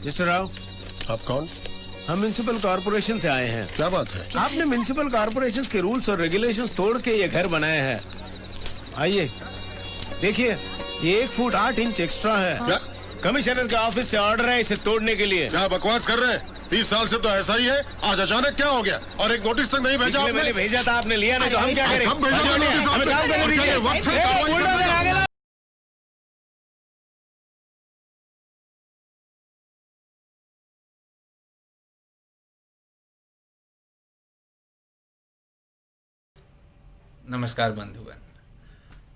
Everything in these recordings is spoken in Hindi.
मिस्टर राव, आप कौन? हम म्युनिसिपल कॉर्पोरेशन से आए हैं। क्या बात है? आपने म्युनिसिपल कॉर्पोरेशन के रूल्स और रेगुलेशंस तोड़ के ये घर बनाया है। आइए देखिए, ये 1 फुट 8 इंच एक्स्ट्रा है। क्या? कमिश्नर के ऑफिस से ऑर्डर है इसे तोड़ने के लिए। क्या बकवास कर रहे हैं? 30 साल से तो ऐसा ही है, आज अचानक क्या हो गया? और एक नोटिस तक नहीं भेजा आपने? मैंने भेजा था, आपने लिया नहीं तो हम क्या करें? कब भेजा था नोटिस हमें काम करने आपने? दीजिए। वक्त है, ए, कार्रवाई बुलडोजर करने आगे का। ला। नमस्कार बंधुगण।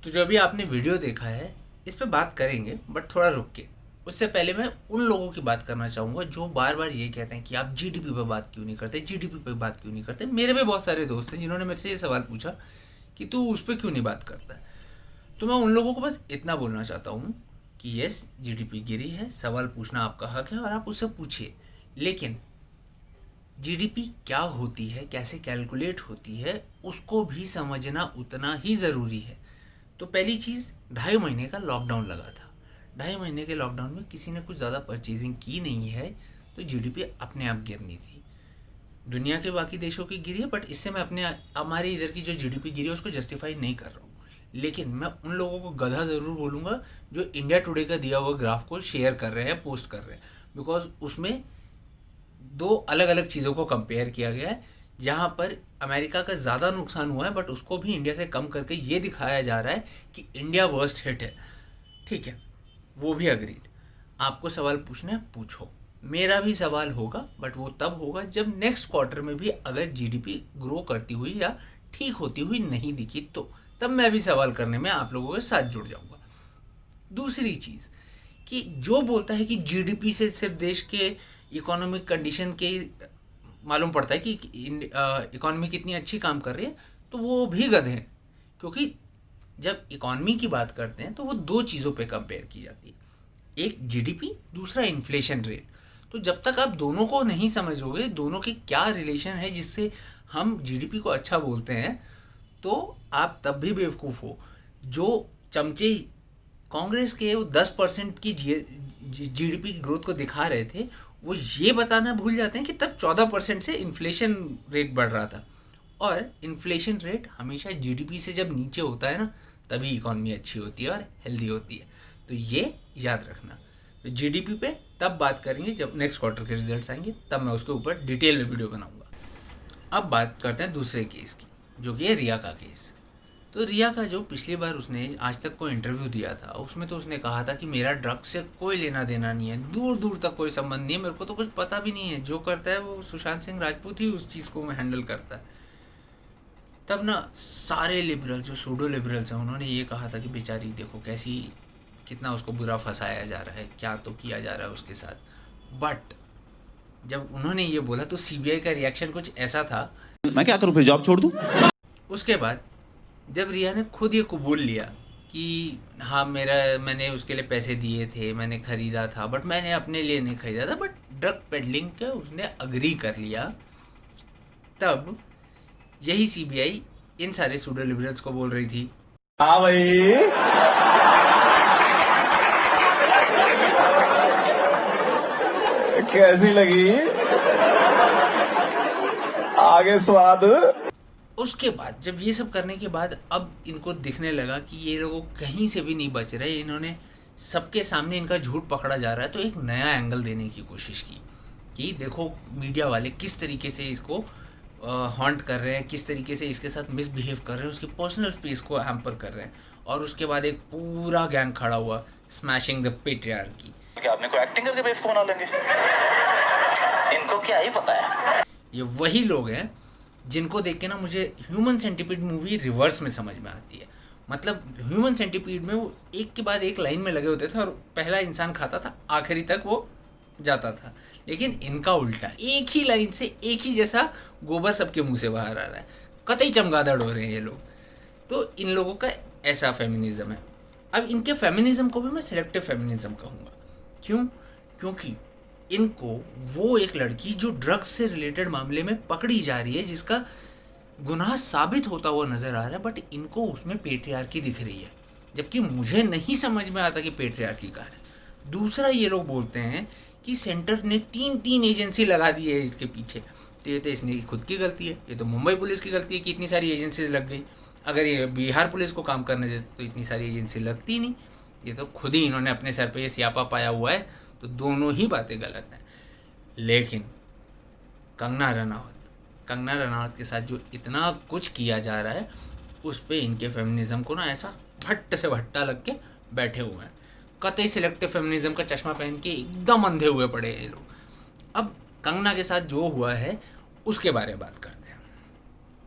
तो जो अभी आपने वीडियो देखा है इस पे बात करेंगे, बट थोड़ा रुक के। उससे पहले मैं उन लोगों की बात करना चाहूँगा जो बार बार ये कहते हैं कि आप जीडीपी पे बात क्यों नहीं करते, जीडीपी पे बात क्यों नहीं करते। मेरे भी बहुत सारे दोस्त हैं जिन्होंने मेरे से ये सवाल पूछा कि तू उस पर क्यों नहीं बात करता। तो मैं उन लोगों को बस इतना बोलना चाहता हूँ कि यस, जीडीपी गिरी है, सवाल पूछना आपका हक है और आप उससे पूछिए, लेकिन जीडीपी क्या होती है, कैसे कैलकुलेट होती है, उसको भी समझना उतना ही ज़रूरी है। तो पहली चीज़, 2.5 महीने का लॉकडाउन लगा था। 2.5 महीने के लॉकडाउन में किसी ने कुछ ज़्यादा परचेजिंग की नहीं है तो जीडीपी अपने आप गिरनी थी। दुनिया के बाकी देशों की गिरी है, बट इससे मैं हमारे इधर की जो जीडीपी गिरी है उसको जस्टिफाई नहीं कर रहा हूँ। लेकिन मैं उन लोगों को गधा ज़रूर बोलूँगा जो इंडिया टुडे का दिया हुआ ग्राफ को शेयर कर रहे हैं, पोस्ट कर रहे हैं, बिकॉज उसमें 2 अलग अलग चीज़ों को कंपेयर किया गया है। जहाँ पर अमेरिका का ज़्यादा नुकसान हुआ है बट उसको भी इंडिया से कम करके ये दिखाया जा रहा है कि इंडिया वर्स्ट हिट है। ठीक है, वो भी अग्रीड। आपको सवाल पूछना है, पूछो। मेरा भी सवाल होगा, बट वो तब होगा जब नेक्स्ट क्वार्टर में भी अगर जीडीपी ग्रो करती हुई या ठीक होती हुई नहीं दिखी, तो तब मैं भी सवाल करने में आप लोगों के साथ जुड़ जाऊँगा। दूसरी चीज़ कि जो बोलता है कि जीडीपी से सिर्फ देश के इकोनॉमिक कंडीशन के मालूम पड़ता है कि इकोनॉमी कितनी अच्छी काम कर रही है, तो वो भी गधे हैं। क्योंकि जब इकोनॉमी की बात करते हैं तो वो 2 चीज़ों पे कंपेयर की जाती है, एक जीडीपी, दूसरा इन्फ्लेशन रेट। तो जब तक आप दोनों को नहीं समझोगे, दोनों की क्या रिलेशन है जिससे हम जीडीपी को अच्छा बोलते हैं, तो आप तब भी बेवकूफ़ हो। जो चमचे कांग्रेस के वो 10% की जीडीपी की ग्रोथ को दिखा रहे थे, वो ये बताना भूल जाते हैं कि तब 14% से इन्फ्लेशन रेट बढ़ रहा था। और इन्फ्लेशन रेट हमेशा जीडीपी से जब नीचे होता है ना, तभी इकॉनमी अच्छी होती है और हेल्दी होती है। तो ये याद रखना। तो जीडीपी पे तब बात करेंगे जब नेक्स्ट क्वार्टर के रिजल्ट्स आएंगे, तब मैं उसके ऊपर डिटेल में वीडियो बनाऊंगा। अब बात करते हैं दूसरे केस की, जो कि है रिया का केस। तो रिया का जो पिछली बार उसने आज तक को इंटरव्यू दिया था, उसमें तो उसने कहा था कि मेरा ड्रग्स से कोई लेना देना नहीं है, दूर दूर तक कोई संबंध नहीं है, मेरे को तो कुछ पता भी नहीं है, जो करता है वो सुशांत सिंह राजपूत ही उस चीज़ को हैंडल करता है। तब ना सारे लिबरल, जो सूडो लिबरल्स हैं, उन्होंने ये कहा था कि बेचारी देखो कैसी, कितना उसको बुरा फंसाया जा रहा है, क्या तो किया जा रहा है उसके साथ। बट जब उन्होंने ये बोला तो सीबीआई का रिएक्शन कुछ ऐसा था, मैं क्या करूं, फिर जॉब छोड़ दूं? उसके बाद जब रिया ने खुद ये कबूल लिया कि हाँ मैंने उसके लिए पैसे दिए थे, मैंने ख़रीदा था, बट मैंने अपने लिए नहीं ख़रीदा था, बट ड्रग पेडलिंग का उसने अग्री कर लिया, तब यही सीबीआई इन सारे सूडो लिबरल्स को बोल रही थी, हाँ भाई, कैसी लगी आगे स्वाद? उसके बाद जब ये सब करने के बाद अब इनको दिखने लगा कि ये लोग कहीं से भी नहीं बच रहे, इन्होंने सबके सामने इनका झूठ पकड़ा जा रहा है, तो एक नया एंगल देने की कोशिश की कि देखो मीडिया वाले किस तरीके से इसको हॉन्ट कर रहे हैं, किस तरीके से इसके साथ मिसबिहेव कर रहे हैं, उसकी पर्सनल स्पेस को हैम्पर कर रहे हैं। और उसके बाद एक पूरा गैंग खड़ा हुआ, स्मैशिंग द पेट्रियार्की। क्या आपने को एक्टिंग करके बेवकूफ बना लेंगे? इनको क्या ही पता है। ये वही लोग हैं जिनको देख के ना मुझे ह्यूमन सेंटिपीड मूवी रिवर्स में समझ में आती है। मतलब ह्यूमन सेंटिपीड में वो एक के बाद एक लाइन में लगे होते थे और पहला इंसान खाता था, आखिरी तक वो जाता था। लेकिन इनका उल्टा, एक ही लाइन से एक ही जैसा गोबर सबके मुंह से बाहर आ रहा है, कतई चमगादड़ हो रहे हैं ये लोग। तो इन लोगों का ऐसा फेमिनिज्म है। अब इनके फेमिनिज्म को भी मैं सिलेक्टिव फेमिनिज्म कहूँगा। क्यों? क्योंकि इनको वो एक लड़की जो ड्रग्स से रिलेटेड मामले में पकड़ी जा रही है, जिसका गुनाह साबित होता हुआ नज़र आ रहा है, बट इनको उसमें पेट्रियार्की दिख रही है, जबकि मुझे नहीं समझ में आता कि पेट्रियार्की का है। दूसरा, ये लोग बोलते हैं कि सेंटर ने 3 एजेंसी लगा दी है इसके पीछे। तो ये तो इसने खुद की गलती है, ये तो मुंबई पुलिस की गलती है कि इतनी सारी एजेंसीज लग गई। अगर ये बिहार पुलिस को काम करने देते तो इतनी सारी एजेंसी लगती नहीं। ये तो खुद ही इन्होंने अपने सर पे ये स्यापा पाया हुआ है। तो दोनों ही बातें गलत हैं। लेकिन कंगना रनावत के साथ जो इतना कुछ किया जा रहा है उस पे इनके फेमिनिज्म को ना ऐसा भट्ट से भट्टा लग के बैठे हुए हैं। कतई सिलेक्टिव फेमिनिज्म का चश्मा पहन के एकदम अंधे हुए पड़े हैं ये लोग। अब कंगना के साथ जो हुआ है उसके बारे में बात करते हैं।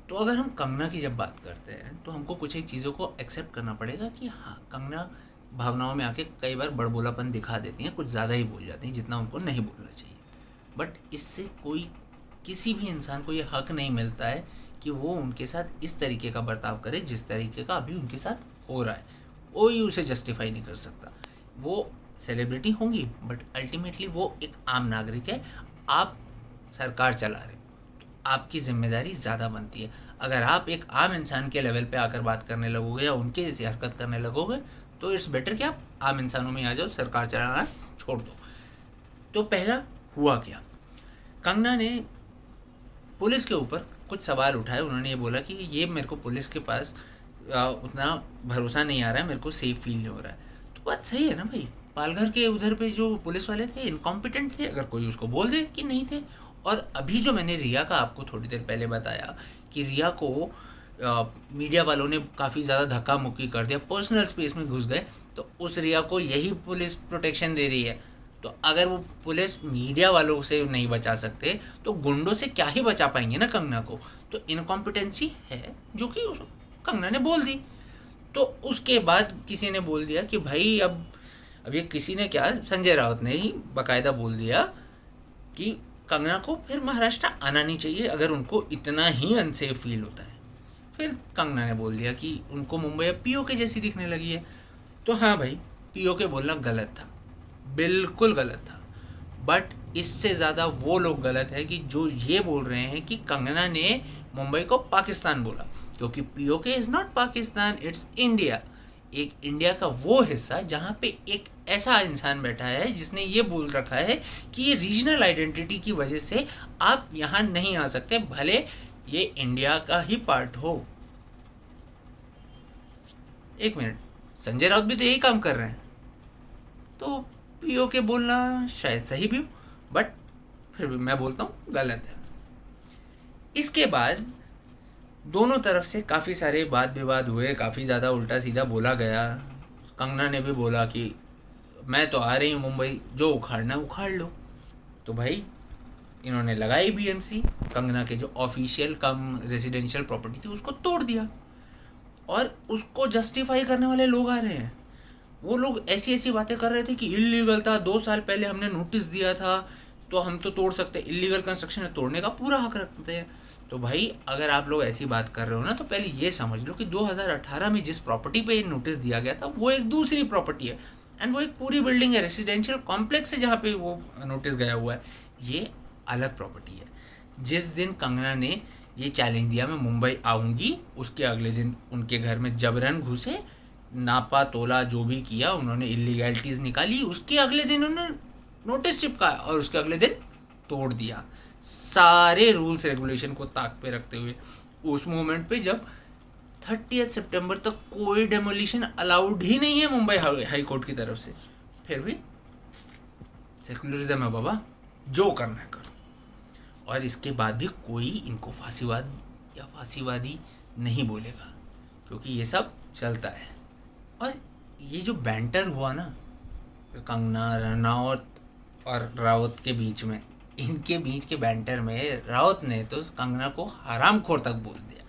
तो अगर हम कंगना की जब बात करते हैं तो हमको कुछ एक चीज़ों को एक्सेप्ट करना पड़ेगा कि हाँ, कंगना भावनाओं में आके कई बार बड़बोलापन दिखा देती हैं, कुछ ज़्यादा ही बोल जाती हैं जितना उनको नहीं बोलना चाहिए। बट इससे कोई किसी भी इंसान को ये हक नहीं मिलता है कि वो उनके साथ इस तरीके का बर्ताव करे जिस तरीके का अभी उनके साथ हो रहा है। कोई उसे जस्टिफाई नहीं कर सकता। वो सेलिब्रिटी होंगी बट अल्टीमेटली वो एक आम नागरिक है। आप सरकार चला रहे, तो आपकी जिम्मेदारी ज़्यादा बनती है। अगर आप एक आम इंसान के लेवल पे आकर बात करने लगोगे या उनके जैसी हरकत करने लगोगे तो इट्स बेटर कि आप आम इंसानों में आ जाओ, सरकार चलाना छोड़ दो। तो पहला हुआ क्या, कंगना ने पुलिस के ऊपर कुछ सवाल उठाए। उन्होंने ये बोला कि ये मेरे को पुलिस के पास उतना भरोसा नहीं आ रहा है, मेरे को सेफ फील नहीं हो रहा है। तो बात सही है ना भाई, पालघर के उधर पे जो पुलिस वाले थे इनकॉम्पिटेंट थे, अगर कोई उसको बोल दे कि नहीं थे। और अभी जो मैंने रिया का आपको थोड़ी देर पहले बताया कि रिया को मीडिया वालों ने काफ़ी ज़्यादा धक्का मुक्की कर दिया, पर्सनल स्पेस में घुस गए, तो उस रिया को यही पुलिस प्रोटेक्शन दे रही है। तो अगर वो पुलिस मीडिया वालों से नहीं बचा सकते तो गुंडों से क्या ही बचा पाएंगे ना कंगना को। तो इनकॉम्पिटेंसी है जो कि कंगना ने बोल दी। तो उसके बाद किसी ने बोल दिया कि भाई अब ये किसी ने क्या, संजय राउत ने ही बाकायदा बोल दिया कि कंगना को फिर महाराष्ट्र आना नहीं चाहिए अगर उनको इतना ही अनसेफ फील होता है। फिर कंगना ने बोल दिया कि उनको मुंबई अब पीओके जैसी दिखने लगी है। तो हाँ भाई, पीओके बोलना गलत था, बिल्कुल गलत था। बट इससे ज़्यादा वो लोग गलत है कि जो ये बोल रहे हैं कि कंगना ने मुंबई को पाकिस्तान बोला, क्योंकि PoK is not Pakistan, it's India. एक इंडिया का वो हिस्सा जहाँ पे एक ऐसा इंसान बैठा है जिसने ये बोल रखा है कि ये रीजनल आइडेंटिटी की वजह से आप यहाँ नहीं आ सकते, भले ये इंडिया का ही पार्ट हो। एक मिनट, संजय राउत भी तो यही काम कर रहे हैं। तो पीओके बोलना शायद सही भी हो, बट फिर भी मैं बोलता हूँ गलत है। इसके बाद दोनों तरफ से काफ़ी सारे वाद विवाद हुए, काफ़ी ज़्यादा उल्टा सीधा बोला गया। कंगना ने भी बोला कि मैं तो आ रही हूँ मुंबई, जो उखाड़ना उखाड़ लो। तो भाई इन्होंने लगाई बीएमसी, कंगना के जो ऑफिशियल कम रेजिडेंशियल प्रॉपर्टी थी उसको तोड़ दिया। और उसको जस्टिफाई करने वाले लोग आ रहे हैं। वो लोग ऐसी ऐसी बातें कर रहे थे कि इल्लीगल था, 2 साल पहले हमने नोटिस दिया था तो हम तो तोड़ सकते, इल्लीगल कंस्ट्रक्शन है, तोड़ने का पूरा हक रखते हैं। तो भाई अगर आप लोग ऐसी बात कर रहे हो ना तो पहले ये समझ लो कि 2018 में जिस प्रॉपर्टी पे नोटिस दिया गया था वो एक दूसरी प्रॉपर्टी है, एंड वो एक पूरी बिल्डिंग है, रेसिडेंशियल कॉम्प्लेक्स है जहाँ पे वो नोटिस गया हुआ है, ये अलग प्रॉपर्टी है। जिस दिन कंगना ने ये चैलेंज दिया मैं मुंबई आऊँगी, उसके अगले दिन उनके घर में जबरन घुसे, नापा तोला जो भी किया, उन्होंने इलीगैलिटीज़ निकाली, उसके अगले दिन उन्होंने नोटिस चिपकाया और उसके अगले दिन तोड़ दिया, सारे रूल्स रेगुलेशन को ताक पे रखते हुए। उस मोमेंट पे जब 30 सितंबर तक कोई डेमोलिशन अलाउड ही नहीं है मुंबई हाई कोर्ट की तरफ से, फिर भी सेकुलरिज्म है बाबा, जो करना है करो। और इसके बाद भी कोई इनको फांसीवाद या फांसीवादी नहीं बोलेगा, क्योंकि ये सब चलता है। और ये जो बैंटर हुआ ना कंगना रनावत और रावत के बीच में, इनके बीच के बैंटर में रावत ने तो कंगना को हरामखोर तक बोल दिया।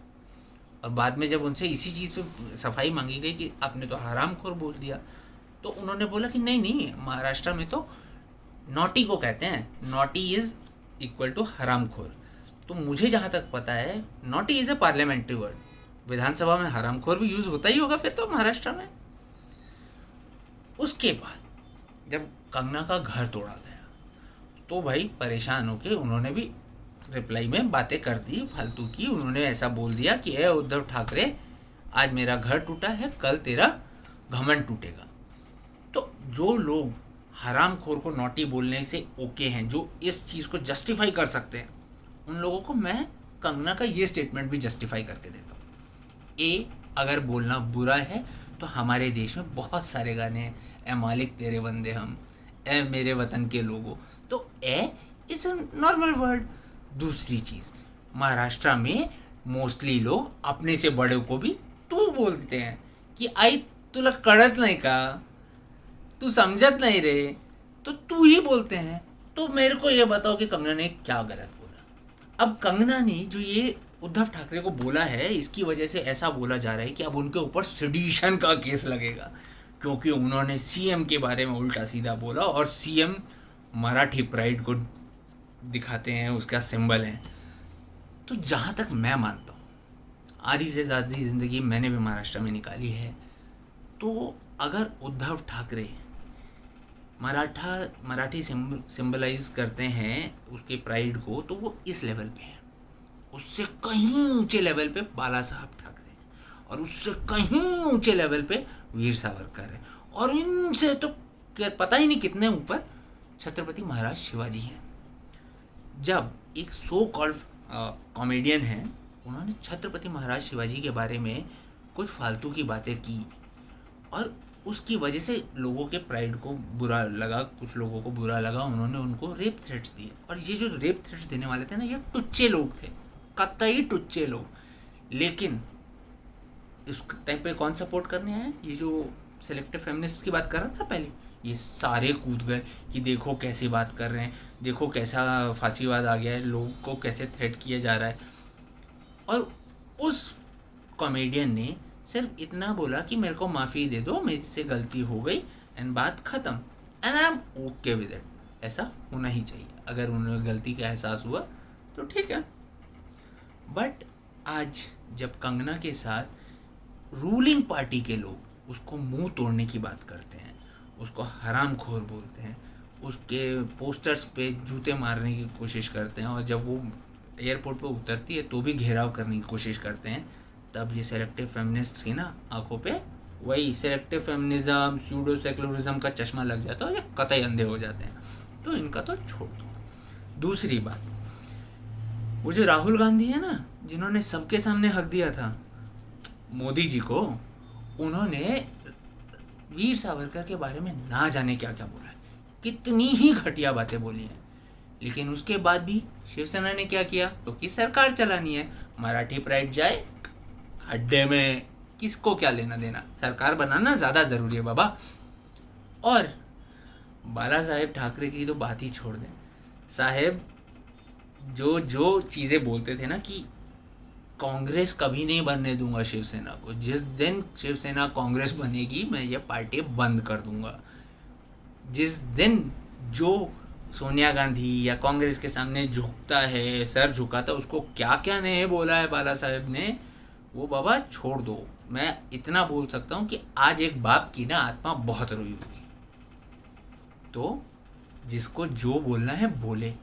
और बाद में जब उनसे इसी चीज़ पे सफाई मांगी गई कि आपने तो हरामखोर बोल दिया, तो उन्होंने बोला कि नहीं, महाराष्ट्र में तो नॉटी को कहते हैं, नॉटी इज़ इक्वल टू हरामखोर। तो मुझे जहाँ तक पता है naughty is a parliamentary word, विधानसभा में हरामखोर भी यूज़ होता ही होगा फिर तो महाराष्ट्र में। उसके बाद जब कंगना का घर तोड़ा गया तो भाई परेशान होके उन्होंने भी रिप्लाई में बातें कर दी फालतू की। उन्होंने ऐसा बोल दिया कि ए उद्धव ठाकरे, आज मेरा घर टूटा है, कल तेरा घमंड टूटेगा। तो जो लोग हरामखोर को नॉटी बोलने से ओके हैं, जो इस चीज़ को जस्टिफाई कर सकते हैं, उन लोगों को मैं कंगना का ये स्टेटमेंट भी जस्टिफाई करके देता हूँ। अगर बोलना बुरा है तो हमारे देश में बहुत सारे गाने हैं, ए मालिक तेरे बंदे हम, ए मेरे वतन के लोगों, तो ए इज अ नॉर्मल वर्ड। दूसरी चीज़, महाराष्ट्र में मोस्टली लोग अपने से बड़े को भी तू बोलते हैं कि आई तुला कळत नाही का, तू समझत नहीं रे, तो तू ही बोलते हैं। तो मेरे को ये बताओ कि कंगना ने क्या गलत बोला। अब कंगना ने जो ये उद्धव ठाकरे को बोला है, इसकी वजह से ऐसा बोला जा रहा है कि अब उनके ऊपर सेडिशन का केस लगेगा, क्योंकि उन्होंने सीएम के बारे में उल्टा सीधा बोला, और सीएम मराठी प्राइड को दिखाते हैं, उसका सिंबल है। तो जहाँ तक मैं मानता हूँ, आधी से ज़्यादा ज़िंदगी मैंने भी महाराष्ट्र में निकाली है, तो अगर उद्धव ठाकरे मराठी सिंबलाइज करते हैं उसके प्राइड को, तो वो इस लेवल पे है। उससे कहीं ऊंचे लेवल पे बाला साहब ठाकरे हैं, और उससे कहीं ऊंचे लेवल पे वीर सावरकर है, और इनसे तो पता ही नहीं कितने ऊपर छत्रपति महाराज शिवाजी हैं। जब एक सो कॉल्ड कॉमेडियन है, उन्होंने छत्रपति महाराज शिवाजी के बारे में कुछ फालतू की बातें की, और उसकी वजह से लोगों के प्राइड को बुरा लगा, कुछ लोगों को बुरा लगा, उन्होंने उनको रेप थ्रेट्स दिए। और ये जो रेप थ्रेट्स देने वाले थे ना, ये टुच्चे लोग थे, कतई टुच्चे लोग। लेकिन इस टाइम पे कौन सपोर्ट करने आए? ये जो सेलेक्टिव फेमिनिस्ट की बात कर रहा था पहले, ये सारे कूद गए कि देखो कैसी बात कर रहे हैं, देखो कैसा फांसीवाद आ गया है, लोगों को कैसे थ्रेट किया जा रहा है। और उस कॉमेडियन ने सिर्फ इतना बोला कि मेरे को माफ़ी दे दो, मेरे से गलती हो गई, एंड बात ख़त्म, and I am okay with it. ऐसा होना ही चाहिए, अगर उन्हें गलती का एहसास हुआ तो ठीक है। बट आज जब कंगना के साथ रूलिंग पार्टी के लोग उसको मुंह तोड़ने की बात करते हैं, उसको हरामखोर बोलते हैं, उसके पोस्टर्स पे जूते मारने की कोशिश करते हैं, और जब वो एयरपोर्ट पे उतरती है तो भी घेराव करने की कोशिश करते हैं, तब ये सेलेक्टिव फेमिनिस्ट्स की ना आंखों पे वही सेलेक्टिव फेमिनिज्म, स्यूडो सेकुलरिज्म का चश्मा लग जाता है, और ये कतई अंधे हो जाते हैं। तो इनका तो छोड़ दो। दूसरी बात, वो जो राहुल गांधी है ना, जिन्होंने सबके सामने हक दिया था मोदी जी को, उन्होंने वीर सावरकर के बारे में ना जाने क्या क्या बोला है, कितनी ही घटिया बातें बोली हैं। लेकिन उसके बाद भी शिवसेना ने क्या किया, क्योंकि सरकार चलानी है, मराठी प्राइड जाए अड्डे में, किसको क्या लेना देना, सरकार बनाना ज़्यादा ज़रूरी है बाबा। और बाला साहेब ठाकरे की तो बात ही छोड़ दें। साहेब जो चीज़ें बोलते थे ना कि कांग्रेस कभी नहीं बनने दूंगा शिवसेना को, जिस दिन शिवसेना कांग्रेस बनेगी मैं ये पार्टी बंद कर दूंगा। जिस दिन जो सोनिया गांधी या कांग्रेस के सामने झुकता है, सर झुकाता, उसको क्या क्या नहीं बोला है बाला साहेब ने, वो बाबा छोड़ दो। मैं इतना बोल सकता हूँ कि आज एक बाप की ना आत्मा बहुत रोई होगी। तो जिसको जो बोलना है बोले,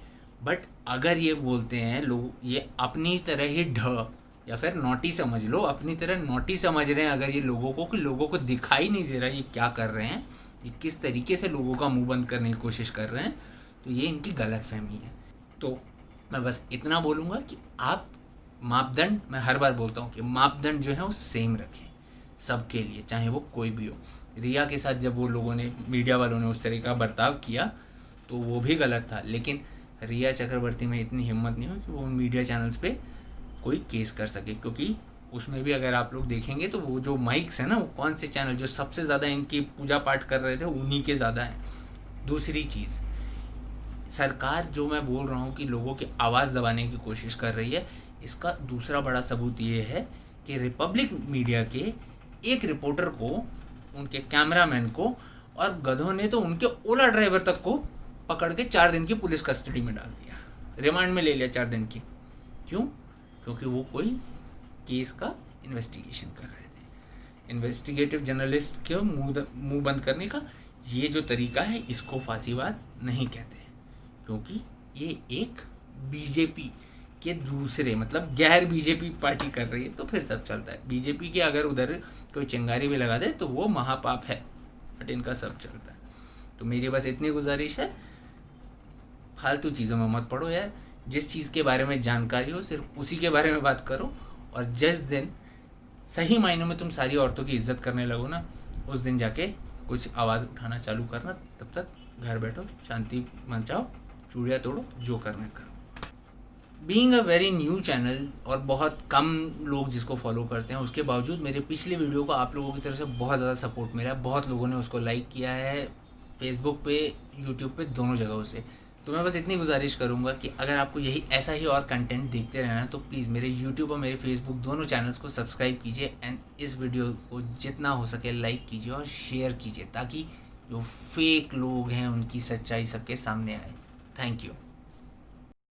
बट अगर ये बोलते हैं लोग, ये अपनी तरह ही ढ या फिर नोटी समझ लो, अपनी तरह नोटी समझ रहे हैं अगर ये लोगों को, कि लोगों को दिखाई नहीं दे रहा ये क्या कर रहे हैं, ये किस तरीके से लोगों का मुंह बंद करने की कोशिश कर रहे हैं, तो ये इनकी गलतफहमी है। तो मैं बस इतना बोलूँगा कि आप मापदंड, मैं हर बार बोलता हूँ कि मापदंड जो है वो सेम रखें सबके लिए, चाहे वो कोई भी हो। रिया के साथ जब वो लोगों ने, मीडिया वालों ने उस तरह का बर्ताव किया तो वो भी गलत था, लेकिन रिया चक्रवर्ती में इतनी हिम्मत नहीं हो कि वो मीडिया चैनल्स पे कोई केस कर सके, क्योंकि उसमें भी अगर आप लोग देखेंगे तो वो जो माइक्स है ना, वो कौन से चैनल जो सबसे ज़्यादा इनकी पूजा पाठ कर रहे थे उन्हीं के ज़्यादा हैं। दूसरी चीज़, सरकार जो मैं बोल रहा हूँ कि लोगों की आवाज़ दबाने की कोशिश कर रही है, इसका दूसरा बड़ा सबूत ये है कि रिपब्लिक मीडिया के एक रिपोर्टर को, उनके कैमरामैन को, और गधों ने तो उनके ओला ड्राइवर तक को पकड़ के 4 दिन की पुलिस कस्टडी में डाल दिया, रिमांड में ले लिया 4 दिन की। क्यों? क्योंकि वो कोई केस का इन्वेस्टिगेशन कर रहे थे। इन्वेस्टिगेटिव जर्नलिस्ट के मुंह बंद करने का ये जो तरीका है, इसको फांसीवाद नहीं कहते, क्योंकि ये एक बीजेपी के दूसरे, मतलब गैर बीजेपी पार्टी कर रही है तो फिर सब चलता है। बीजेपी के अगर उधर कोई चिंगारी भी लगा दे तो वो महापाप है, बट इनका सब चलता है। तो मेरी बस इतनी गुजारिश है, फालतू चीज़ों में मत पड़ो यार। जिस चीज़ के बारे में जानकारी हो सिर्फ उसी के बारे में बात करो, और जिस दिन सही मायनों में तुम सारी औरतों की इज्जत करने लगो ना, उस दिन जाके कुछ आवाज़ उठाना चालू करना। तब तक घर बैठो, शांति मचाओ, चूड़ियाँ तोड़ो, जो करना करो। Being a very new channel और बहुत कम लोग जिसको फॉलो करते हैं, उसके बावजूद मेरे पिछले वीडियो को आप लोगों की तरफ से बहुत ज़्यादा सपोर्ट मिला है। बहुत लोगों ने उसको लाइक किया है, फेसबुक पे, यूट्यूब पे, दोनों जगहों से। तो मैं बस इतनी गुजारिश करूंगा कि अगर आपको यही ऐसा ही और कंटेंट देखते रहना है तो प्लीज़ मेरे यूट्यूब और मेरे फेसबुक दोनों चैनल्स को सब्सक्राइब कीजिए, एंड इस वीडियो को जितना हो सके लाइक कीजिए और शेयर कीजिए, ताकि जो फेक लोग हैं उनकी सच्चाई सबके सामने आए। Thank you.